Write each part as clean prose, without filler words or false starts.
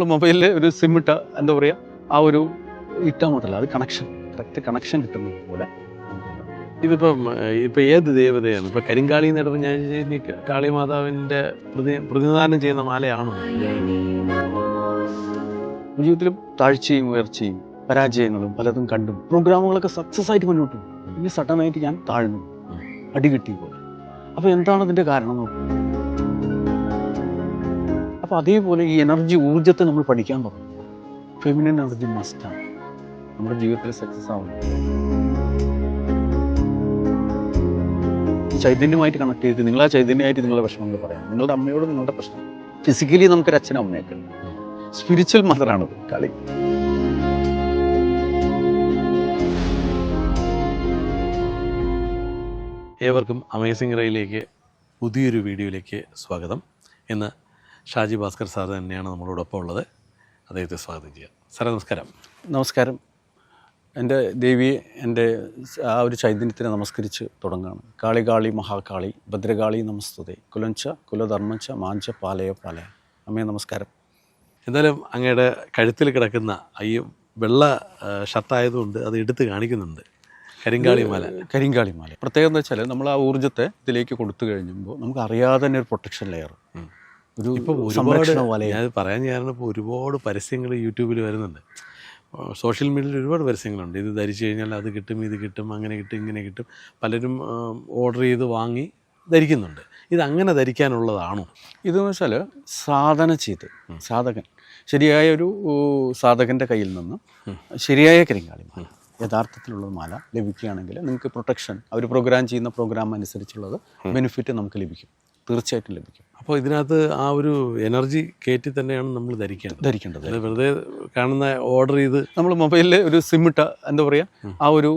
നമ്മൾ മൊബൈലിൽ ഒരു സിം ഇട്ട എന്താ പറയുക ആ ഒരു ഇട്ടാൽ മാത്രമല്ല അത് കറക്റ്റ് കണക്ഷൻ കിട്ടുന്നത് പോലെ ഇപ്പം ഏത് ദേവതയാണ് ഇപ്പം കരിങ്കാളി എന്ന് പറഞ്ഞാൽ കാളിമാതാവിൻ്റെ പ്രതിനിധാനം ചെയ്യുന്ന മാലയാണോ? ജീവിതത്തിലും താഴ്ചയും ഉയർച്ചയും പരാജയങ്ങളും പലതും കണ്ടും പ്രോഗ്രാമുകളൊക്കെ സക്സസ് ആയിട്ട് മുന്നോട്ട് പോകും. പിന്നെ സഡനായിട്ട് ഞാൻ താഴ്ന്നു അടികിട്ടി പോലെ. അപ്പോൾ എന്താണ് അതിൻ്റെ കാരണം നോക്കും. അപ്പോൾ അതേപോലെ ഈ എനർജി ഊർജ്ജത്തെ നമ്മൾ പഠിക്കാൻ തുടങ്ങും. ഫെമിനിൻ എനർജി മസ്റ്റാണ് നമ്മുടെ ജീവിതത്തിൽ സക്സസ് ആവുന്നത്. ചൈതന്യമായിട്ട് കണക്ട് ചെയ്തിട്ട് നിങ്ങൾ ആ ചൈതന്യമായിട്ട് നിങ്ങളുടെ വിഷമങ്ങൾ പറയാം. നിങ്ങളുടെ അമ്മയോട് നിങ്ങളുടെ പ്രശ്നം. ഫിസിക്കലി നമുക്കൊരു അച്ഛനും അമ്മയൊക്കെ ഉണ്ട്. സ്പിരിച്വൽ മദറാണത് കളി. ഏവർക്കും അമേസിംഗ് റേയിലേക്ക് പുതിയൊരു വീഡിയോയിലേക്ക് സ്വാഗതം. ഇന്ന് ഷാജി ഭാസ്കർ സാർ തന്നെയാണ് നമ്മളോടൊപ്പം ഉള്ളത്. അദ്ദേഹത്തെ സ്വാഗതം ചെയ്യാം. സാറേ നമസ്കാരം. നമസ്കാരം. എൻ്റെ ദേവിയെ എൻ്റെ ആ ഒരു ചൈതന്യത്തിനെ നമസ്കരിച്ച് തുടങ്ങുകയാണ്. കാളി കാളി മഹാകാളി ഭദ്രകാളി നമസ്തുതേ കുലഞ്ച കുലധർമ്മഞ്ച മാഞ്ച പാലയ പാലയ. അമ്മയെ നമസ്കാരം. എന്തായാലും അങ്ങയുടെ കഴുത്തിൽ കിടക്കുന്ന ഈ വെള്ള ഷർട്ടായതുകൊണ്ട് അത് എടുത്ത് കാണിക്കുന്നുണ്ട്. കരിങ്കാളിമാല. പ്രത്യേകത എന്താ വെച്ചാൽ നമ്മൾ ആ ഊർജ്ജത്തെ ഇതിലേക്ക് കൊടുത്തു കഴിയുമ്പോൾ നമുക്ക് അറിയാതെ തന്നെ ഒരു പ്രൊട്ടക്ഷൻ ലെയർ, ഒരു സംരക്ഷണ വലയം. ഞാൻ പറയാൻ കാരണം ഇപ്പോൾ ഒരുപാട് പരസ്യങ്ങൾ യൂട്യൂബിൽ വരുന്നുണ്ട്, സോഷ്യൽ മീഡിയയിൽ ഒരുപാട് പരസ്യങ്ങളുണ്ട്. ഇത് ധരിച്ചു കഴിഞ്ഞാൽ അത് കിട്ടും, ഇത് കിട്ടും, അങ്ങനെ കിട്ടും, ഇങ്ങനെ കിട്ടും. പലരും ഓർഡർ ചെയ്ത് വാങ്ങി ധരിക്കുന്നുണ്ട്. ഇത് അങ്ങനെ ധരിക്കാനുള്ളതാണോ? ഇതെന്ന് വെച്ചാൽ സാധകൻ ശരിയായ ഒരു സാധകൻ്റെ കയ്യിൽ നിന്ന് ശരിയായ കരിങ്കാളി മാല, യഥാർത്ഥത്തിലുള്ള മാല ലഭിക്കുകയാണെങ്കിൽ നിങ്ങൾക്ക് പ്രൊട്ടക്ഷൻ, അവർ പ്രോഗ്രാം ചെയ്യുന്ന പ്രോഗ്രാം അനുസരിച്ചുള്ളത് ബെനിഫിറ്റ് നമുക്ക് ലഭിക്കും, തീർച്ചയായിട്ടും ലഭിക്കും. അപ്പോൾ ഇതിനകത്ത് ആ ഒരു എനർജി കയറ്റി തന്നെയാണ് നമ്മൾ ധരിക്കേണ്ടത്. വെറുതെ കാണുന്ന ഓർഡർ ചെയ്ത് നമ്മൾ മൊബൈലിൽ ഒരു സിം ഇട്ട എന്താ പറയുക ആ ഒരു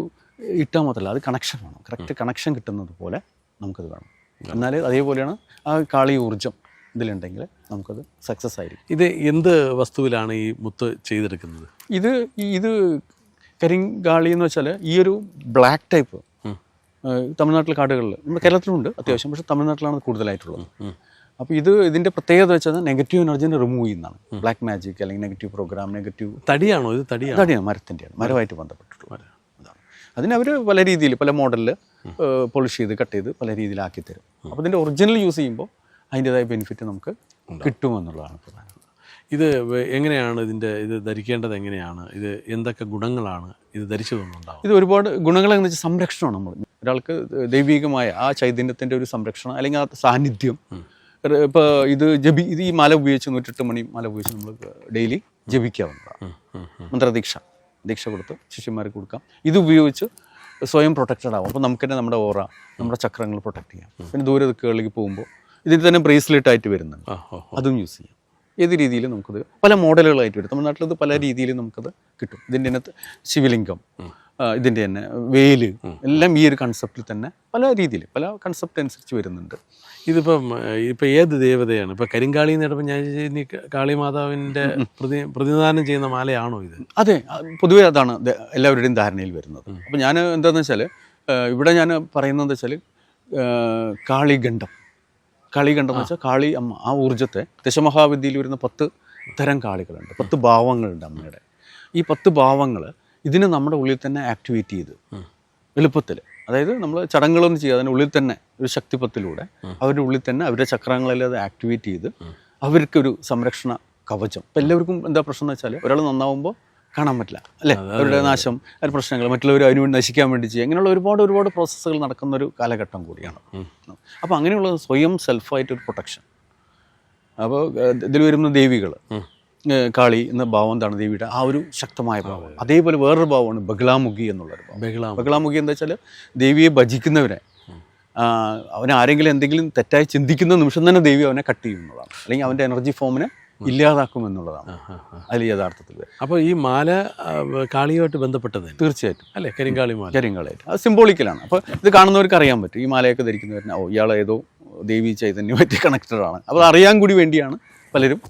ഇട്ടാൽ മാത്രമല്ല അത് കണക്ഷൻ വേണം. കറക്റ്റ് കണക്ഷൻ കിട്ടുന്നത് പോലെ നമുക്കത് വേണം. എന്നാൽ അതേപോലെയാണ് ആ കാളി ഊർജ്ജം ഇതിലുണ്ടെങ്കിൽ നമുക്കത് സക്സസ് ആയിരിക്കും. ഇത് എന്ത് വസ്തുവിലാണ് ഈ മുത്ത് ചെയ്തെടുക്കുന്നത്? ഇത് കരിങ്കാളി എന്ന് വെച്ചാൽ ഈ ഒരു ബ്ലാക്ക് ടൈപ്പ് തമിഴ്നാട്ടിലെ കാടുകളിൽ, നമ്മുടെ കേരളത്തിലുണ്ട് അത്യാവശ്യം, പക്ഷേ തമിഴ്നാട്ടിലാണ് കൂടുതലായിട്ടുള്ളത്. അപ്പോൾ ഇതിൻ്റെ പ്രത്യേകത വെച്ചാൽ നെഗറ്റീവ് എനർജിനെ റിമൂവ് ചെയ്യുന്നതാണ്. ബ്ലാക്ക് മാജിക് അല്ലെങ്കിൽ നെഗറ്റീവ് പ്രോഗ്രാം, നെഗറ്റീവ് തടിയാണോ? ഇത് തടിയാണ്, മരത്തിൻ്റെയാണ്, മരമായിട്ട് ബന്ധപ്പെട്ടിട്ടുള്ളത്. അതാണ്. അതിനവർ പല രീതിയിൽ പല മോഡലിൽ പോളിഷ് ചെയ്ത് കട്ട് ചെയ്ത് പല രീതിയിലാക്കി തരും. അപ്പോൾ ഇതിൻ്റെ ഒറിജിനൽ യൂസ് ചെയ്യുമ്പോൾ അതിൻ്റെതായ ബെനിഫിറ്റ് നമുക്ക് കിട്ടുമെന്നുള്ളതാണ് പ്രധാനം. ഇത് എങ്ങനെയാണ് ഇത് ധരിക്കേണ്ടത്? എങ്ങനെയാണ് ഇത്? എന്തൊക്കെ ഗുണങ്ങളാണ് ഇത് ധരിച്ചതൊന്നുണ്ടാവും? ഇത് ഒരുപാട് ഗുണങ്ങളെന്ന് വെച്ചാൽ സംരക്ഷണമാണ്. നമ്മൾ ഒരാൾക്ക് ദൈവികമായ ആ ചൈതന്യത്തിൻ്റെ ഒരു സംരക്ഷണം അല്ലെങ്കിൽ ആ സാന്നിധ്യം. ഇപ്പോൾ ഇത് ഈ മാല ഉപയോഗിച്ച് 108 മണി മാല ഉപയോഗിച്ച് നമ്മൾ ഡെയിലി ജപിക്കാവുന്നതാണ്. ദീക്ഷ കൊടുത്ത് ശിഷ്യന്മാർക്ക് കൊടുക്കാം. ഇത് ഉപയോഗിച്ച് സ്വയം പ്രൊട്ടക്റ്റഡ് ആവും. അപ്പോൾ നമുക്ക് തന്നെ നമ്മുടെ ഓറ, നമ്മുടെ ചക്രങ്ങൾ പ്രൊട്ടക്ട് ചെയ്യാം. പിന്നെ ദൂര ദിക്കുകളിലേക്ക് പോകുമ്പോൾ ഇതിന് തന്നെ ബ്രേസ്ലെറ്റ് ആയിട്ട് വരുന്നുണ്ട്, അതും യൂസ് ചെയ്യാം. ഏത് രീതിയിലും നമുക്കത് പല മോഡലുകളായിട്ട് വരും. തമിഴ്നാട്ടിൽ ഇത് പല രീതിയിലും നമുക്കത് കിട്ടും. ഇതിൻ്റെ തന്നെ ശിവലിംഗം, ഇതിൻ്റെ തന്നെ വേല്, എല്ലാം ഈ ഒരു കൺസെപ്റ്റിൽ തന്നെ പല രീതിയിൽ പല കൺസെപ്റ്റ് അനുസരിച്ച് വരുന്നുണ്ട്. ഇപ്പം ഏത് ദേവതയാണ്? ഇപ്പം കരിങ്കാളി എന്ന് പറയുമ്പോൾ ഞാൻ കാളിമാതാവിൻ്റെ പ്രതിനിധാനം ചെയ്യുന്ന മാലയാണോ ഇത്? അതെ, പൊതുവേ അതാണ് എല്ലാവരുടെയും ധാരണയിൽ വരുന്നത്. അപ്പം ഞാൻ എന്താണെന്ന് വെച്ചാൽ ഇവിടെ ഞാൻ പറയുന്നത് വെച്ചാൽ കാളികണ്ഠം എന്ന് വെച്ചാൽ കാളി അമ്മ, ആ ഊർജ്ജത്തെ ദശമഹാവിദ്യയിൽ വരുന്ന 10 തരം കാളികളുണ്ട്, 10 ഭാവങ്ങളുണ്ട് അമ്മയുടെ. ഈ 10 ഭാവങ്ങൾ ഇതിനെ നമ്മുടെ ഉള്ളിൽ തന്നെ ആക്ടിവേറ്റ് ചെയ്ത് എളുപ്പത്തിൽ, അതായത് നമ്മൾ ചടങ്ങുകളൊന്നും ചെയ്യാതെ അതിൻ്റെ ഉള്ളിൽ തന്നെ ഒരു ശക്തിപത്തിലൂടെ അവരുടെ ഉള്ളിൽ തന്നെ അവരുടെ ചക്രങ്ങളെല്ലാം അത് ആക്ടിവേറ്റ് ചെയ്ത് അവർക്കൊരു സംരക്ഷണ കവചം. ഇപ്പം എല്ലാവർക്കും എന്താ പ്രശ്നം എന്ന് വെച്ചാൽ ഒരാൾ നന്നാവുമ്പോൾ കാണാൻ പറ്റില്ല, അല്ലേ? അവരുടെ നാശം, അവരുടെ പ്രശ്നങ്ങൾ, മറ്റുള്ളവർ അതിനുവേണ്ടി നശിക്കാൻ വേണ്ടി ചെയ്യുക, അങ്ങനെയുള്ള ഒരുപാട് പ്രോസസ്സുകൾ നടക്കുന്ന ഒരു കാലഘട്ടം കൂടിയാണ്. അപ്പോൾ അങ്ങനെയുള്ള സ്വയം സെൽഫായിട്ടൊരു പ്രൊട്ടക്ഷൻ. അപ്പോൾ ഇതിൽ വരുന്ന ദേവികൾ, കാളി എന്ന ഭാവം എന്താണ് ദേവിയുടെ ആ ഒരു ശക്തമായ ഭാവം. അതേപോലെ വേറൊരു ഭാവമാണ് ബഗ്ലാമുഖി എന്നുള്ളൊരു ഭാവം. ബഗ്ലാമുഖി എന്താ വെച്ചാൽ ദേവിയെ ഭജിക്കുന്നവരെ, അവനാരെങ്കിലും എന്തെങ്കിലും തെറ്റായി ചിന്തിക്കുന്ന നിമിഷം തന്നെ ദേവി അവനെ കട്ട് ചെയ്യുന്നതാണ്, അല്ലെങ്കിൽ അവൻ്റെ എനർജി ഫോമിനെ ഇല്ലാതാക്കും എന്നുള്ളതാണ് അതിൽ യഥാർത്ഥത്തിൽ. അപ്പോൾ ഈ മാല കാളിയുമായിട്ട് ബന്ധപ്പെട്ടത് തീർച്ചയായിട്ടും അല്ലേ? കരിങ്കാളിയായിട്ട് അത് സിംബോളിക്കലാണ്. അപ്പോൾ ഇത് കാണുന്നവർക്ക് അറിയാൻ പറ്റും ഈ മാലയൊക്കെ ധരിക്കുന്നവരിന് ഇയാൾ ഏതോ ദേവി ചൈതന്യമായിട്ട് കണക്റ്റഡ് ആണ്. അപ്പോൾ അറിയാൻ കൂടി വേണ്ടിയാണ് പലരും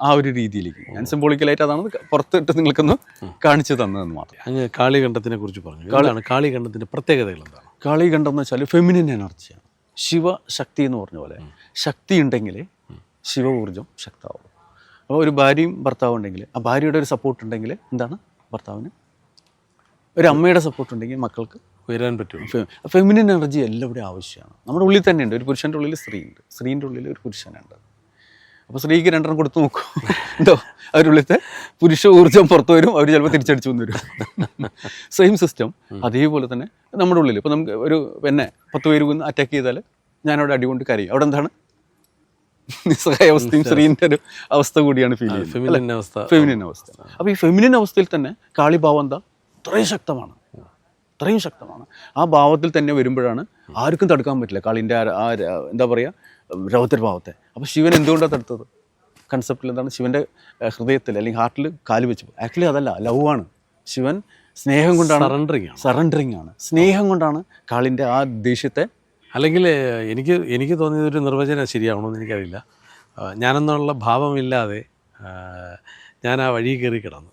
ആ ഒരു രീതിയിലേക്ക്. ഞാൻ സിംബോളിക്കലായിട്ട് അതാണ് പുറത്തിട്ട് നിങ്ങൾക്കൊന്ന് കാണിച്ചു തന്നതെന്ന് മാത്രം. അങ്ങ് കാളികണ്ഠത്തിനെ കുറിച്ച് പറഞ്ഞു. കാളികണ്ഠത്തിൻ്റെ പ്രത്യേകതകൾ എന്താണ്? കാളികണ്ഠം എന്ന് വെച്ചാൽ ഫെമിനിൻ എനർജിയാണ്. ശിവശക്തി എന്ന് പറഞ്ഞ പോലെ ശക്തി ഉണ്ടെങ്കിലേ ശിവ ഊർജ്ജം ശക്തമാവും. അപ്പോൾ ഒരു ഭാര്യയും ഭർത്താവും ഉണ്ടെങ്കിൽ ആ ഭാര്യയുടെ ഒരു സപ്പോർട്ട് ഉണ്ടെങ്കിൽ എന്താണ് ഭർത്താവിന്, ഒരു അമ്മയുടെ സപ്പോർട്ട് ഉണ്ടെങ്കിൽ മക്കൾക്ക് ഉയരാൻ പറ്റും. ഫെമിനിൻ എനർജി എല്ലാവിടെയും ആവശ്യമാണ്. നമ്മുടെ ഉള്ളിൽ തന്നെയുണ്ട്. ഒരു പുരുഷൻ്റെ ഉള്ളിൽ സ്ത്രീയുണ്ട്, സ്ത്രീൻ്റെ ഉള്ളിൽ ഒരു പുരുഷനുണ്ട്. അപ്പോൾ സ്ത്രീക്ക് രണ്ടെണ്ണം കൊടുത്തു നോക്കൂ, എന്തോ അവരുള്ളിലത്തെ പുരുഷ ഊർജ്ജം പുറത്തു വരും, അവർ ചിലപ്പോൾ തിരിച്ചടിച്ചു വന്നു വരും. സെയിം സിസ്റ്റം അതേപോലെ തന്നെ നമ്മുടെ ഉള്ളിൽ. ഇപ്പോൾ നമുക്ക് ഒരു എന്നെ 10 പേര് വന്ന് അറ്റാക്ക് ചെയ്താൽ ഞാനവിടെ അടികൊണ്ട് കരയും. അവിടെ എന്താണ് നിസ്സഹായ അവസ്ഥയും സ്ത്രീൻ്റെ ഒരു അവസ്ഥ കൂടിയാണ് ഫീൽ ചെയ്യുന്നത്, ഫെമിനിൻ അവസ്ഥ. അപ്പോൾ ഈ ഫെമിനിൻ അവസ്ഥയിൽ തന്നെ കാളിഭാവം എന്താ ഇത്രയും ശക്തമാണ്, ഇത്രയും ശക്തമാണ്. ആ ഭാവത്തിൽ തന്നെ വരുമ്പോഴാണ് ആർക്കും തടുക്കാൻ പറ്റില്ല കാളിൻ്റെ ആ എന്താ പറയുക രൗദ്രഭാവത്തെ. അപ്പോൾ ശിവൻ എന്തുകൊണ്ടാണ് തടുത്തത്? കൺസെപ്റ്റിൽ എന്താണ്? ശിവൻ്റെ ഹൃദയത്തിൽ അല്ലെങ്കിൽ ഹാർട്ടിൽ കാല് വെച്ചു. ആക്ച്വലി അതല്ല, ലവ് ആണ്. ശിവൻ സ്നേഹം കൊണ്ടാണ്, സറണ്ടറിങ് ആണ്, സ്നേഹം കൊണ്ടാണ് കാളിൻ്റെ ആ ദേഷ്യത്തെ. അല്ലെങ്കിൽ എനിക്ക് തോന്നിയതൊരു നിർവചനം ശരിയാവണമെന്ന് എനിക്കറിയില്ല. ഞാനെന്നുള്ള ഭാവമില്ലാതെ ഞാൻ ആ വഴി കയറി കിടന്നു.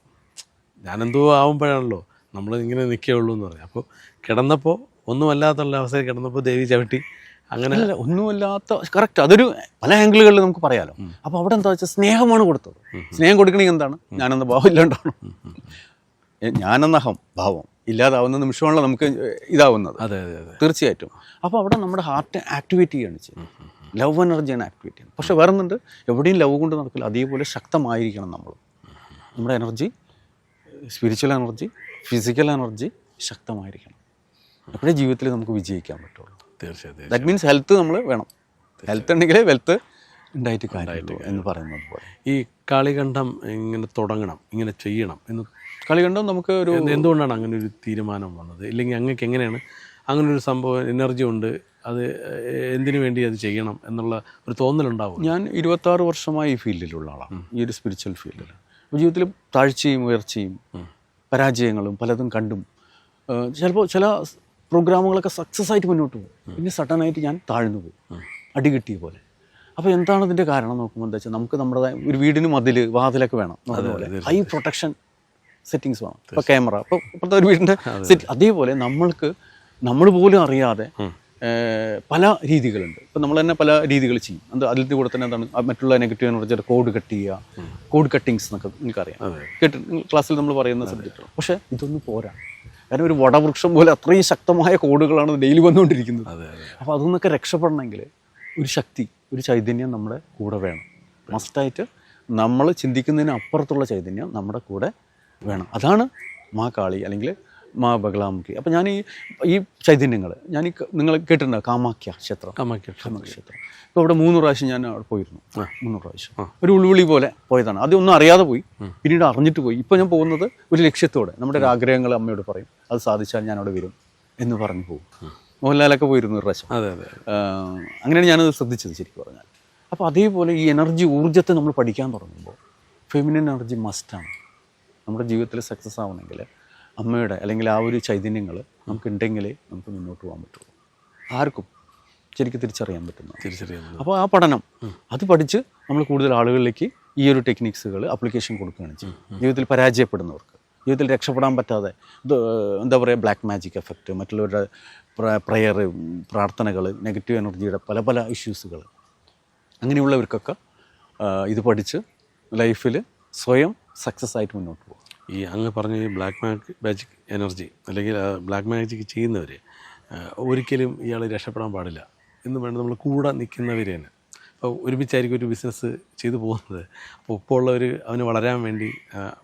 ഞാനെന്തോ ആവുമ്പോഴാണല്ലോ നമ്മൾ ഇങ്ങനെ നിൽക്കുകയുള്ളൂ എന്ന് പറഞ്ഞു. അപ്പോൾ കിടന്നപ്പോൾ ഒന്നുമല്ലാത്തുള്ള അവസ്ഥയിൽ കിടന്നപ്പോൾ ദേവി ചവിട്ടി, അങ്ങനെ ഒന്നുമല്ലാത്ത കറക്റ്റ്. അതൊരു പല ആംഗിളുകളിൽ നമുക്ക് പറയാമല്ലോ. അപ്പോൾ അവിടെ എന്താ വെച്ചാൽ സ്നേഹമാണ് കൊടുത്തത്. സ്നേഹം കൊടുക്കണമെങ്കിൽ എന്താണ്? ഞാനെന്ന ഭാവം ഇല്ലാണ്ടാവണം. ഞാനെന്ന ഭാവം ഇല്ലാതാവുന്ന നിമിഷമാണല്ലോ നമുക്ക് ഇതാവുന്നത്. അതെ അതെ അതെ, തീർച്ചയായിട്ടും. അപ്പോൾ അവിടെ നമ്മുടെ ഹാർട്ട് ആക്ടിവേറ്റ് ചെയ്യുകയാണ് ചെയ്യുന്നത്. ലവ് എനർജിയാണ് ആക്ടിവേറ്റ് ചെയ്യുന്നത്. പക്ഷെ വേറെ ഒന്നുണ്ട്, എവിടെയും ലവ് കൊണ്ട് നടക്കില്ല. അതേപോലെ ശക്തമായിരിക്കണം നമ്മൾ. നമ്മുടെ energy, spiritual energy, physical energy ശക്തമായിരിക്കണം. അപ്പോഴേ ജീവിതത്തിൽ നമുക്ക് വിജയിക്കാൻ പറ്റുള്ളൂ. തീർച്ചയായും. ദാറ്റ് മീൻസ് ഹെൽത്ത് നമ്മൾ വേണം. ഹെൽത്ത് ഉണ്ടെങ്കിലേ വെൽത്ത് ഉണ്ടായിട്ട് കാര്യമുള്ളൂ എന്ന് പറയുന്നത് പോലെ. ഈ കാളികണ്ഠം ഇങ്ങനെ തുടങ്ങണം, ഇങ്ങനെ ചെയ്യണം എന്ന് കളികണ്ഠം നമുക്ക് ഒരു എന്തുകൊണ്ടാണ് അങ്ങനെ ഒരു തീരുമാനം വന്നത്? ഇല്ലെങ്കിൽ അങ്ങക്ക് എങ്ങനെയാണ് അങ്ങനെ ഒരു സംഭവം, എനർജി ഉണ്ട്, അത് എന്തിനു വേണ്ടി അത് ചെയ്യണം എന്നുള്ള ഒരു തോന്നലുണ്ടാവും? ഞാൻ 26 വർഷമായി ഈ ഫീൽഡിലുള്ള ആളാണ്, ഈ ഒരു സ്പിരിച്വൽ ഫീൽഡിൽ. ജീവിതത്തിൽ താഴ്ചയും ഉയർച്ചയും പരാജയങ്ങളും പലതും കണ്ടും ചിലപ്പോൾ ചില പ്രോഗ്രാമുകളൊക്കെ സക്സസ് ആയിട്ട് മുന്നോട്ട് പോകും, പിന്നെ സഡനായിട്ട് ഞാൻ താഴ്ന്നു പോകും, അടികിട്ടിയ പോലെ. അപ്പോൾ എന്താണ് ഇതിൻ്റെ കാരണം നോക്കുമ്പോൾ എന്താ വെച്ചാൽ നമുക്ക് നമ്മുടെ ഒരു വീടിന് വാതിലൊക്കെ വേണം, അതുപോലെ ഹൈ പ്രൊട്ടക്ഷൻ സെറ്റിങ്സ് വേണം. ഇപ്പോൾ ക്യാമറ, ഇപ്പോൾ ഇപ്പോഴത്തെ ഒരു വീടിൻ്റെ സെറ്റ്, അതേപോലെ നമ്മൾ പോലും അറിയാതെ പല രീതികളുണ്ട്. ഇപ്പം നമ്മൾ തന്നെ പല രീതികൾ ചെയ്യും. അതിൻ്റെ കൂടെ തന്നെ എന്താണ് മറ്റുള്ള നെഗറ്റീവ് എനർജിയുടെ കോഡ് കട്ട് ചെയ്യുക, കോഡ് കട്ടിങ്സ് എന്നൊക്കെ നിങ്ങൾക്കറിയാം, ക്ലാസ്സിൽ നമ്മൾ പറയുന്ന സബ്ജക്റ്റുകൾ. പക്ഷേ ഇതൊന്നും പോരാ. കാരണം ഒരു വടവൃക്ഷം പോലെ അത്രയും ശക്തമായ കോഡുകളാണ് ഡെയിലി വന്നുകൊണ്ടിരിക്കുന്നത്. അപ്പോൾ അതൊന്നൊക്കെ രക്ഷപ്പെടണമെങ്കിൽ ഒരു ശക്തി, ഒരു ചൈതന്യം നമ്മുടെ കൂടെ വേണം. മസ്റ്റായിട്ട് നമ്മൾ ചിന്തിക്കുന്നതിന് അപ്പുറത്തുള്ള ചൈതന്യം നമ്മുടെ കൂടെ വേണം. അതാണ് മാ കാളി അല്ലെങ്കിൽ മാ ബഗലാമുഖി. അപ്പോൾ ഞാൻ ഈ ചൈതന്യങ്ങൾ നിങ്ങൾ കേട്ടിട്ടുണ്ടോ? കാമാഖ്യ ക്ഷേത്രം. ക്ഷേത്രം ഇപ്പോൾ ഇവിടെ 3 പ്രാവശ്യം ഞാൻ അവിടെ പോയിരുന്നു. 3 പ്രാവശ്യം ഒരു ഉൾവിളി പോലെ പോയതാണ്. ആദ്യം ഒന്നും അറിയാതെ പോയി, പിന്നീട് അറിഞ്ഞിട്ട് പോയി. ഇപ്പോൾ ഞാൻ പോകുന്നത് ഒരു ലക്ഷ്യത്തോടെ. നമ്മുടെ ഒരു ആഗ്രഹങ്ങൾ അമ്മയോട് പറയും, അത് സാധിച്ചാൽ ഞാൻ അവിടെ വരും എന്ന് പറഞ്ഞു പോകും. മോഹൻലാലൊക്കെ പോയിരുന്നു ഒരു പ്രാവശ്യം. അങ്ങനെയാണ് ഞാനത് ശ്രദ്ധിച്ചത് ശരിക്കും പറഞ്ഞാൽ. അപ്പോൾ അതേപോലെ ഈ എനർജി, ഊർജ്ജത്തെ നമ്മൾ പഠിക്കാൻ തുടങ്ങുമ്പോൾ ഫെമിനിൻ എനർജി മസ്റ്റാണ്. നമ്മുടെ ജീവിതത്തിൽ സക്സസ് ആവണമെങ്കിൽ അമ്മയുടെ അല്ലെങ്കിൽ ആ ഒരു ചൈതന്യങ്ങൾ നമുക്ക് ഉണ്ടെങ്കിലേ നമുക്ക് മുന്നോട്ട് പോകാൻ പറ്റുള്ളൂ. ആർക്കും ശരിക്കും തിരിച്ചറിയാൻ പറ്റുന്നു. അപ്പോൾ ആ പഠനം അത് പഠിച്ച് നമ്മൾ കൂടുതൽ ആളുകളിലേക്ക് ഈ ഒരു ടെക്നിക്സുകൾ അപ്ലിക്കേഷൻ കൊടുക്കുകയാണ് ചെയ്യും. ജീവിതത്തിൽ പരാജയപ്പെടുന്നവർക്ക്, ജീവിതത്തിൽ രക്ഷപ്പെടാൻ പറ്റാതെ എന്താ പറയുക ബ്ലാക്ക് മാജിക് എഫക്റ്റ്, മറ്റുള്ളവരുടെ പ്രയർ, പ്രാർത്ഥനകൾ, നെഗറ്റീവ് എനർജിയുടെ പല പല ഇഷ്യൂസുകൾ, അങ്ങനെയുള്ളവർക്കൊക്കെ ഇത് പഠിച്ച് ലൈഫിൽ സ്വയം സക്സസ് ആയിട്ട് മുന്നോട്ട് പോകും. ഈ അങ്ങ് പറഞ്ഞ ഈ ബ്ലാക്ക് മാജിക് എനർജി അല്ലെങ്കിൽ ബ്ലാക്ക് മാജിക് ചെയ്യുന്നവർ ഒരിക്കലും ഇയാൾ രക്ഷപ്പെടാൻ പാടില്ല എന്ന് വേണ്ട. നമ്മൾ കൂടെ നിൽക്കുന്നവർ തന്നെ അപ്പോൾ ഒരുമിച്ചായിരിക്കും ഒരു ബിസിനസ് ചെയ്തു പോകുന്നത്. അപ്പോൾ ഇപ്പോൾ ഉള്ളവർ അവന് വളരാൻ വേണ്ടി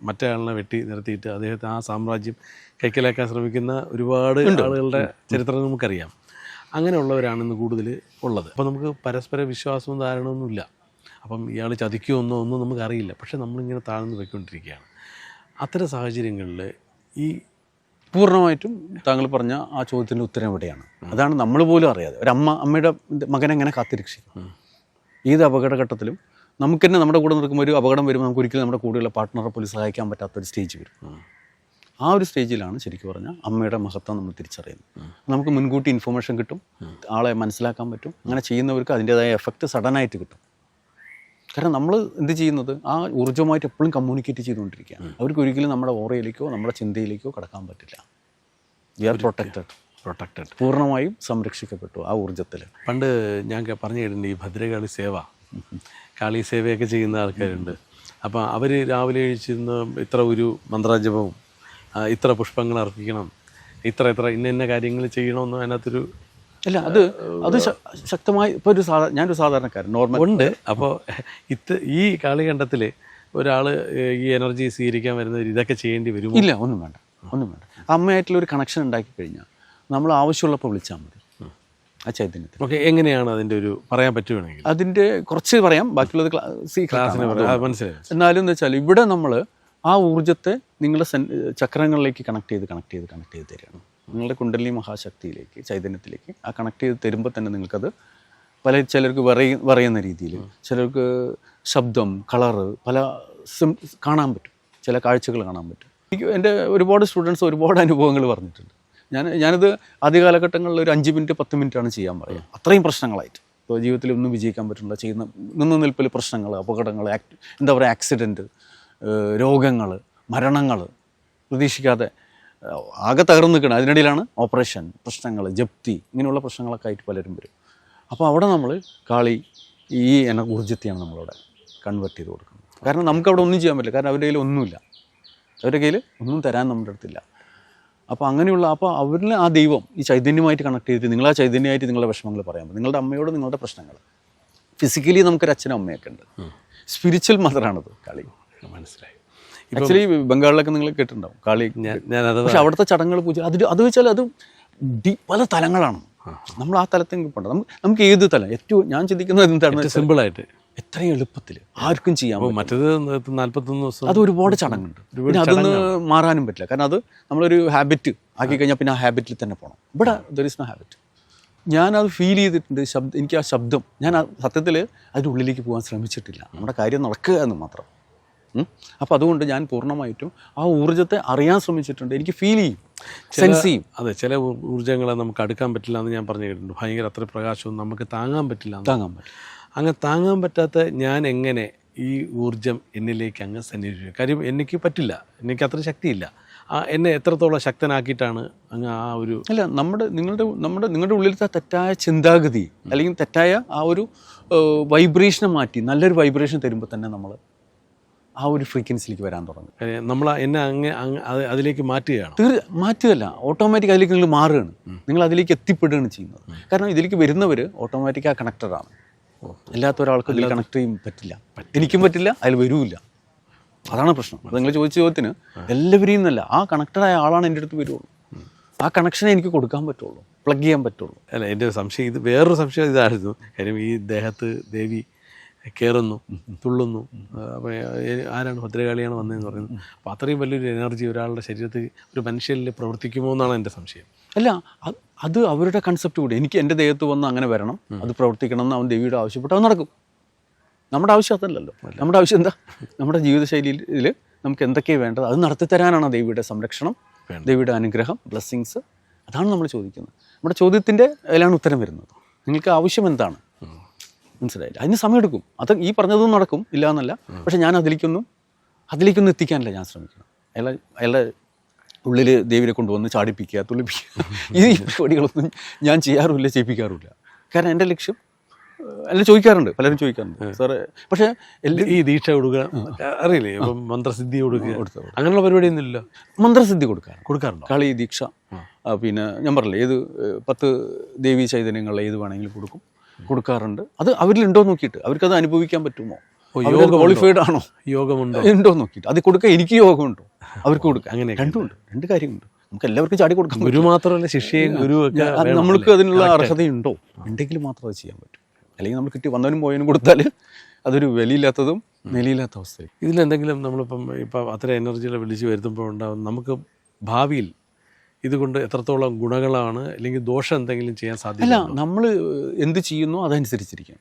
മറ്റേ ആളിനെ വെട്ടി നിർത്തിയിട്ട് അദ്ദേഹത്തെ ആ സാമ്രാജ്യം കൈക്കലാക്കാൻ ശ്രമിക്കുന്ന ഒരുപാട് ആളുകളുടെ ചരിത്രം നമുക്കറിയാം. അങ്ങനെയുള്ളവരാണ് ഇന്ന് കൂടുതൽ ഉള്ളത്. അപ്പോൾ നമുക്ക് പരസ്പര വിശ്വാസവും ധാരണയൊന്നുമില്ല. അപ്പം ഇയാൾ ചതിക്കുമോ ഒന്നും നമുക്കറിയില്ല. പക്ഷേ നമ്മളിങ്ങനെ താഴ്ന്നു പോയിക്കൊണ്ടിരിക്കുകയാണ്. അത്തരം സാഹചര്യങ്ങളിൽ ഈ പൂർണ്ണമായിട്ടും താങ്കൾ പറഞ്ഞ ആ ചോദ്യത്തിൻ്റെ ഉത്തരം എവിടെയാണ്? അതാണ് നമ്മൾ പോലും അറിയാതെ അമ്മയുടെ മകനെങ്ങനെ കാത്തിരക്ഷിക്കും. ഏത് അപകടഘട്ടത്തിലും നമുക്ക് തന്നെ നമ്മുടെ കൂടെ നിൽക്കുമ്പോൾ ഒരു അപകടം വരുമ്പോൾ നമുക്ക് ഒരിക്കലും നമ്മുടെ കൂടെയുള്ള പാർട്ട്ണറെ പോലും സഹായിക്കാൻ പറ്റാത്തൊരു സ്റ്റേജ് വരും. ആ ഒരു സ്റ്റേജിലാണ് ശരിക്കും പറഞ്ഞാൽ അമ്മയുടെ മഹത്വം നമ്മൾ തിരിച്ചറിയുന്നത്. നമുക്ക് മുൻകൂട്ടി ഇൻഫർമേഷൻ കിട്ടും, ആളെ മനസ്സിലാക്കാൻ പറ്റും. അങ്ങനെ ചെയ്യുന്നവർക്ക് അതിൻ്റേതായ എഫക്റ്റ് സഡനായിട്ട് കിട്ടും. കാരണം നമ്മൾ എന്ത് ചെയ്യുന്നത് ആ ഊർജ്ജമായിട്ട് എപ്പോഴും കമ്മ്യൂണിക്കേറ്റ് ചെയ്തുകൊണ്ടിരിക്കുകയാണ്. അവർക്ക് ഒരിക്കലും നമ്മുടെ ഓറയിലേക്കോ നമ്മുടെ ചിന്തയിലേക്കോ കടക്കാൻ പറ്റില്ല. വി ആർ പ്രൊട്ടക്റ്റഡ്, പൂർണ്ണമായും സംരക്ഷിക്കപ്പെട്ടു ആ ഊർജ്ജത്തിൽ. പണ്ട് ഞാൻ പറഞ്ഞു കേട്ടിട്ടുണ്ട് ഈ ഭദ്രകാളി സേവ, കാളി സേവയൊക്കെ ചെയ്യുന്ന ആൾക്കാരുണ്ട്. അപ്പോൾ അവർ രാവിലെ എഴുതിച്ചിരുന്ന് ഇത്ര ഒരു മന്ത്രജപവും ഇത്ര പുഷ്പങ്ങൾ അർപ്പിക്കണം, ഇത്ര ഇന്ന കാര്യങ്ങൾ ചെയ്യണമെന്ന് അതിനകത്തൊരു അല്ല അത് ശക്തമായി ഇപ്പോൾ ഞാനൊരു സാധാരണക്കാരൻ നോർമൽ ഉണ്ട്. അപ്പോൾ ഈ കാളികണ്ഡത്തിൽ ഒരാൾ ഈ എനർജി സ്വീകരിക്കാൻ വരുന്നവർ ഇതൊക്കെ ചെയ്യേണ്ടി വരും? ഇല്ല, ഒന്നും വേണ്ട. അമ്മയായിട്ടുള്ള ഒരു കണക്ഷൻ ഉണ്ടാക്കി കഴിഞ്ഞാൽ നമ്മൾ ആവശ്യമുള്ളപ്പോൾ വിളിച്ചാൽ മതി ആ ചൈതന്യത്തിൽ. ഓക്കെ, എങ്ങനെയാണ് അതിൻ്റെ ഒരു പറയാൻ പറ്റുകയാണെങ്കിൽ? അതിൻ്റെ കുറച്ച് പറയാം, ബാക്കിയുള്ളത് ക്ലാസ്സിന് മനസ്സിലായി. എന്നാലും എന്ന് വെച്ചാൽ ഇവിടെ നമ്മൾ ആ ഊർജ്ജത്തെ നിങ്ങളുടെ ചക്രങ്ങളിലേക്ക് കണക്ട് ചെയ്ത് തരികയാണ്. നിങ്ങളുടെ കുണ്ടലിനി മഹാശക്തിയിലേക്ക്, ചൈതന്യത്തിലേക്ക് ആ കണക്ട് ചെയ്ത് തരുമ്പോൾ തന്നെ നിങ്ങൾക്കത് ചിലർക്ക് പറയുന്ന രീതിയിൽ, ചിലർക്ക് ശബ്ദം, കളറ്, പല കാണാൻ പറ്റും, ചില കാഴ്ചകൾ കാണാൻ പറ്റും. എൻ്റെ ഒരുപാട് സ്റ്റുഡൻസ് ഒരുപാട് അനുഭവങ്ങൾ പറഞ്ഞിട്ടുണ്ട്. ഞാനിത് ആദ്യ കാലഘട്ടങ്ങളിൽ ഒരു 5 മിനിറ്റ് 10 മിനിറ്റാണ് ചെയ്യാൻ പറയുക. അത്രയും പ്രശ്നങ്ങളായിട്ട് ഇപ്പോൾ ജീവിതത്തിൽ ഒന്നും വിജയിക്കാൻ പറ്റുന്നില്ല, ചെയ്യുന്ന നിൽപ്പിൽ പ്രശ്നങ്ങൾ, അപകടങ്ങൾ, എന്താ പറയുക, ആക്സിഡൻറ്റ്, രോഗങ്ങൾ, മരണങ്ങൾ, പ്രതീക്ഷിക്കാതെ ആകെ തകർന്നു നിൽക്കണം. അതിനിടയിലാണ് ഓപ്പറേഷൻ, പ്രശ്നങ്ങൾ, ജപ്തി, ഇങ്ങനെയുള്ള പ്രശ്നങ്ങളൊക്കെ ആയിട്ട് പലരും വരും. അപ്പോൾ അവിടെ നമ്മൾ കാളി ഈ ഊർജ്ജത്തെയാണ് നമ്മളവിടെ കൺവേർട്ട് ചെയ്ത് കൊടുക്കുന്നത്. കാരണം നമുക്കവിടെ ഒന്നും ചെയ്യാൻ പറ്റില്ല, കാരണം അവരുടെ കയ്യിൽ ഒന്നുമില്ല, അവരുടെ കയ്യിൽ ഒന്നും തരാൻ നമ്മുടെ അടുത്തില്ല. അപ്പോൾ അങ്ങനെയുള്ള അവരിൽ ആ ദൈവം ഈ ചൈതന്യമായിട്ട് കണക്ട് ചെയ്തിട്ട് നിങ്ങൾ ആ ചൈതന്യമായിട്ട് നിങ്ങളുടെ വിഷമങ്ങൾ പറയാൻ പറ്റും, നിങ്ങളുടെ അമ്മയോട് നിങ്ങളുടെ പ്രശ്നങ്ങൾ. ഫിസിക്കലി നമുക്കൊരു അച്ഛനും അമ്മയൊക്കെ ഉണ്ട്, സ്പിരിച്വൽ മദറാണത് കാളി. മനസ്സിലായി. ആക്ച്വലി ബംഗാളിലൊക്കെ നിങ്ങൾ കേട്ടിട്ടുണ്ടാവും കാളി. പക്ഷെ അവിടുത്തെ ചടങ്ങുകൾ, പൂജ, അത് വെച്ചാൽ അത് പല തലങ്ങളാണ്. നമ്മൾ ആ തലത്തേക്ക് പോകണ്ട. നമുക്ക് ഏത് തലം ഏറ്റവും ഞാൻ ചിന്തിക്കുന്നത് എന്താണ്, സിമ്പിളായിട്ട് എത്രയും എളുപ്പത്തിൽ ആർക്കും ചെയ്യാം. മറ്റേത് 41 ദിവസം അത് ഒരുപാട് ചടങ്ങുണ്ട്, പിന്നെ അതൊന്ന് മാറാനും പറ്റില്ല. കാരണം അത് നമ്മളൊരു ഹാബിറ്റ് ആക്കി കഴിഞ്ഞാൽ പിന്നെ ആ ഹാബിറ്റിൽ തന്നെ പോകണം. ഇവിടെ ദർ ഇസ് നോ ഹാബിറ്റ്. ഞാനത് ഫീൽ ചെയ്തിട്ടുണ്ട്. എനിക്ക് ആ ശബ്ദം, ഞാൻ സത്യത്തിൽ അതിൻ്റെ ഉള്ളിലേക്ക് പോകാൻ ശ്രമിച്ചിട്ടില്ല, നമ്മുടെ കാര്യം നടക്കുക എന്ന് മാത്രം. അപ്പോൾ അതുകൊണ്ട് ഞാൻ പൂർണ്ണമായിട്ടും ആ ഊർജ്ജത്തെ അറിയാൻ ശ്രമിച്ചിട്ടുണ്ട്. എനിക്ക് ഫീൽ ചെയ്യും, സെൻസ് ചെയ്യും. അതെ, ചില ഊർജ്ജങ്ങളെ നമുക്ക് അടുക്കാൻ പറ്റില്ല എന്ന് ഞാൻ പറഞ്ഞു കേട്ടിട്ടുണ്ട്. ഭയങ്കര അത്ര പ്രകാശവും നമുക്ക് താങ്ങാൻ പറ്റില്ല. അങ്ങനെ താങ്ങാൻ പറ്റാത്ത ഞാൻ എങ്ങനെ ഈ ഊർജ്ജം എന്നിലേക്ക് അങ്ങ് സന്നിധിക്കും? കാര്യം എനിക്ക് പറ്റില്ല, എനിക്ക് അത്ര ശക്തിയില്ല. എന്നെ എത്രത്തോളം ശക്തനാക്കിയിട്ടാണ് അങ്ങ് ആ ഒരു അല്ല നിങ്ങളുടെ ഉള്ളിലത്തെ തെറ്റായ ചിന്താഗതി അല്ലെങ്കിൽ തെറ്റായ ആ ഒരു വൈബ്രേഷനെ മാറ്റി നല്ലൊരു വൈബ്രേഷൻ തരുമ്പോൾ തന്നെ നമ്മൾ ആ ഒരു ഫ്രീക്വൻസിയിലേക്ക് വരാൻ തുടങ്ങും. നമ്മൾ എന്നെ അതിലേക്ക് മാറ്റുകയാണ്. മാറ്റുകയല്ല, ഓട്ടോമാറ്റിക് അതിലേക്ക് നിങ്ങൾ മാറുകയാണ്, നിങ്ങൾ അതിലേക്ക് എത്തിപ്പെടുകയാണ് ചെയ്യുന്നത്. കാരണം ഇതിലേക്ക് വരുന്നവർ ഓട്ടോമാറ്റിക് ആ കണക്റ്റഡാണ്. അല്ലാത്ത ഒരാൾക്ക് ഇതിൽ കണക്ട് ചെയ്യാൻ പറ്റില്ല, എനിക്കും പറ്റില്ല, അതിൽ വരൂല്ല. അതാണ് പ്രശ്നം. അത് നിങ്ങൾ ചോദിച്ച ചോദ്യത്തിന് എല്ലാവരെയും എന്നല്ല, ആ കണക്റ്റഡായ ആളാണ് എൻ്റെ അടുത്ത് വരുള്ളൂ. ആ കണക്ഷനെ എനിക്ക് കൊടുക്കാൻ പറ്റുള്ളൂ, പ്ലഗ് ചെയ്യാൻ പറ്റുള്ളൂ. അല്ല, എൻ്റെ സംശയം ഇത് വേറൊരു സംശയം ഇതായിരുന്നു. കാര്യം ഈ ദേഹത്ത് ദേവി കയറുന്നു, തുള്ളുന്നു, അപ്പോൾ ആരാണ്, ഭദ്രകാളിയാണ് വന്നതെന്ന് പറയുന്നത്. അപ്പോൾ അത്രയും വലിയൊരു എനർജി ഒരാളുടെ ശരീരത്തിൽ, ഒരു മനുഷ്യനിൽ പ്രവർത്തിക്കുമോ എന്നാണ് എൻ്റെ സംശയം. അല്ല, അത് അവരുടെ കൺസെപ്റ്റ് കൂടി. എനിക്ക് എൻ്റെ ദേഹത്ത് വന്ന് അങ്ങനെ വരണം, അത് പ്രവർത്തിക്കണം എന്ന് അവൻ ദേവിയുടെ ആവശ്യപ്പെട്ട് അത് നടക്കും. നമ്മുടെ ആവശ്യം അതല്ലല്ലോ. നമ്മുടെ ആവശ്യം എന്താ, നമ്മുടെ ജീവിതശൈലിയിൽ നമുക്ക് എന്തൊക്കെയാണ് വേണ്ടത് അത് നടത്തിത്തരാനാണ് ദേവിയുടെ സംരക്ഷണം, ദേവിയുടെ അനുഗ്രഹം, ബ്ലെസ്സിങ്സ്. അതാണ് നമ്മൾ ചോദിക്കുന്നത്. നമ്മുടെ ചോദ്യത്തിൻ്റെ അതിലാണ് ഉത്തരം വരുന്നത്. നിങ്ങൾക്ക് ആവശ്യം എന്താണ്, മനസ്സിലായില്ല? അതിന് സമയമെടുക്കും. അത് ഈ പറഞ്ഞതൊന്നും നടക്കും, ഇല്ല എന്നല്ല. പക്ഷെ ഞാൻ അതിലേക്കൊന്നും എത്തിക്കാനല്ല ഞാൻ ശ്രമിക്കണം. അയാളുടെ ഉള്ളിൽ ദേവിനെ കൊണ്ടുവന്ന് ചാടിപ്പിക്കുക, തുള്ളിപ്പിക്കുക, ഈ പരിപാടികളൊന്നും ഞാൻ ചെയ്യാറുമില്ല, ചെയ്യിപ്പിക്കാറുമില്ല. കാരണം എൻ്റെ ലക്ഷ്യം എല്ലാം ചോദിക്കാറുണ്ട്, പലരും ചോദിക്കാറുണ്ട്, സാറേ. പക്ഷേ ഈ ദീക്ഷ കൊടുക്കുക അറിയില്ലേ, ഇപ്പം മന്ത്രസിദ്ധി കൊടുക്കുക, അങ്ങനെയുള്ള പരിപാടിയൊന്നും ഇല്ല. മന്ത്രസിദ്ധി കൊടുക്കാറുണ്ട്, കളി ദീക്ഷ. പിന്നെ ഞാൻ പറഞ്ഞില്ലേ, ഏത് 10 ദേവീ ചൈതന്യങ്ങളിൽ ഏത് വേണമെങ്കിലും കൊടുക്കാറുണ്ട്. അത് അവരിലുണ്ടോ നോക്കിയിട്ട്, അവർക്കത് അനുഭവിക്കാൻ പറ്റുമോ, ക്വാളിഫൈഡ് ആണോ, യോഗമുണ്ടോ ഉണ്ടോ നോക്കിയിട്ട് അത് കൊടുക്കുക. എനിക്ക് യോഗമുണ്ടോ, അവർക്ക് കൊടുക്കുക. അങ്ങനെ രണ്ട് കാര്യമുണ്ട്. നമുക്ക് എല്ലാവർക്കും ചാടി കൊടുക്കാം. ഗുരു മാത്രമല്ല, ശിഷ്യയും ഗുരുവൊക്കെ നമ്മൾക്ക് അതിനുള്ള അർഹതയുണ്ടോ ഉണ്ടെങ്കിൽ മാത്രം അത് ചെയ്യാൻ പറ്റും. അല്ലെങ്കിൽ നമ്മൾ കിട്ടി വന്നവനും പോയവനും കൊടുത്താൽ അതൊരു വിലയില്ലാത്തതും നിലയില്ലാത്ത അവസ്ഥയും. ഇതിലെന്തെങ്കിലും ഇപ്പം അത്ര എനർജികളെ വിളിച്ച് വരുത്തുമ്പോൾ ഉണ്ടാകും നമുക്ക് ഭാവിയിൽ ഇതുകൊണ്ട് എത്രത്തോളം ഗുണങ്ങളാണ് അല്ലെങ്കിൽ ദോഷം എന്തെങ്കിലും ചെയ്യാൻ സാധ്യത? അല്ല, നമ്മൾ എന്ത് ചെയ്യുന്നോ അതനുസരിച്ചിരിക്കും.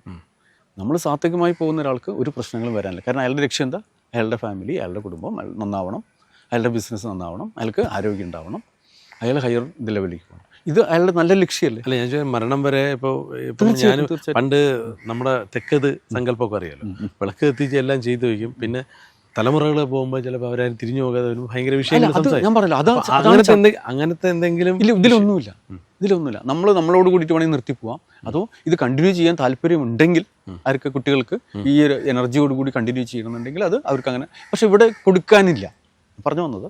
നമ്മൾ സാത്വികമായി പോകുന്ന ഒരാൾക്ക് ഒരു പ്രശ്നങ്ങളും വരാനില്ല. കാരണം അയാളുടെ ലക്ഷ്യം എന്താ, അയാളുടെ ഫാമിലി, അയാളുടെ കുടുംബം നന്നാവണം, അയാളുടെ ബിസിനസ് നന്നാവണം, അയാൾക്ക് ആരോഗ്യം ഉണ്ടാവണം, അയാൾ ഹയർ ലെവലിലേക്ക് പോകണം. ഇത് അയാളുടെ നല്ല ലക്ഷ്യമല്ലേ? അല്ല, ഞാൻ മരണം വരെ ഇപ്പോൾ ഞാൻ പണ്ട് നമ്മുടെ തെക്കത് സങ്കല്പമൊക്കെ അറിയാലോ, വിളക്ക് എത്തിച്ച് എല്ലാം ചെയ്തു വയ്ക്കും. പിന്നെ തലമുറകൾ പോകുമ്പോൾ ചിലപ്പോൾ അവരാരും തിരിഞ്ഞു പോകാതെ ഭയങ്കര വിഷയങ്ങൾ ഞാൻ പറഞ്ഞല്ലോ, അങ്ങനത്തെ എന്തെങ്കിലും ഇതിലൊന്നുമില്ല. ഇതിലൊന്നുമില്ല. നമ്മളോട് കൂടിയിട്ട് വേണമെങ്കിൽ നിർത്തിപ്പോവാം. അതോ ഇത് കണ്ടിന്യൂ ചെയ്യാൻ താല്പര്യമുണ്ടെങ്കിൽ ആർക്ക് കുട്ടികൾക്ക് ഈ ഒരു എനർജിയോട് കൂടി കണ്ടിന്യൂ ചെയ്യണമെന്നുണ്ടെങ്കിൽ അത് അവർക്ക് അങ്ങനെ. പക്ഷെ ഇവിടെ കൊടുക്കാനില്ല. പറഞ്ഞു വന്നത്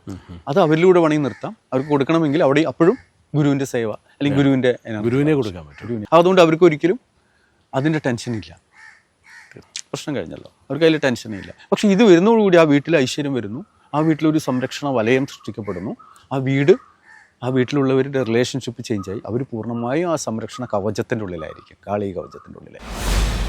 അത് അവരിലൂടെ വേണമെങ്കിൽ നിർത്താം. അവർക്ക് കൊടുക്കണമെങ്കിൽ അവിടെ അപ്പോഴും ഗുരുവിൻ്റെ സേവ അല്ലെങ്കിൽ ഗുരുവിനെ കൊടുക്കാൻ പറ്റും. അതുകൊണ്ട് അവർക്ക് ഒരിക്കലും അതിൻ്റെ ടെൻഷനില്ല. പ്രശ്നം കഴിഞ്ഞല്ലോ, അവർക്ക് അതിൽ ടെൻഷനില്ല. പക്ഷെ ഇത് വരുന്നതോടുകൂടി ആ വീട്ടിൽ ഐശ്വര്യം വരുന്നു, ആ വീട്ടിലൊരു സംരക്ഷണ വലയം സൃഷ്ടിക്കപ്പെടുന്നു, ആ വീട്ടിലുള്ളവരുടെ റിലേഷൻഷിപ്പ് ചേഞ്ചായി. അവർ പൂർണ്ണമായും ആ സംരക്ഷണ കവചത്തിൻ്റെ ഉള്ളിലായിരിക്കും, കാളി കവചത്തിൻ്റെ ഉള്ളിലായിരിക്കും.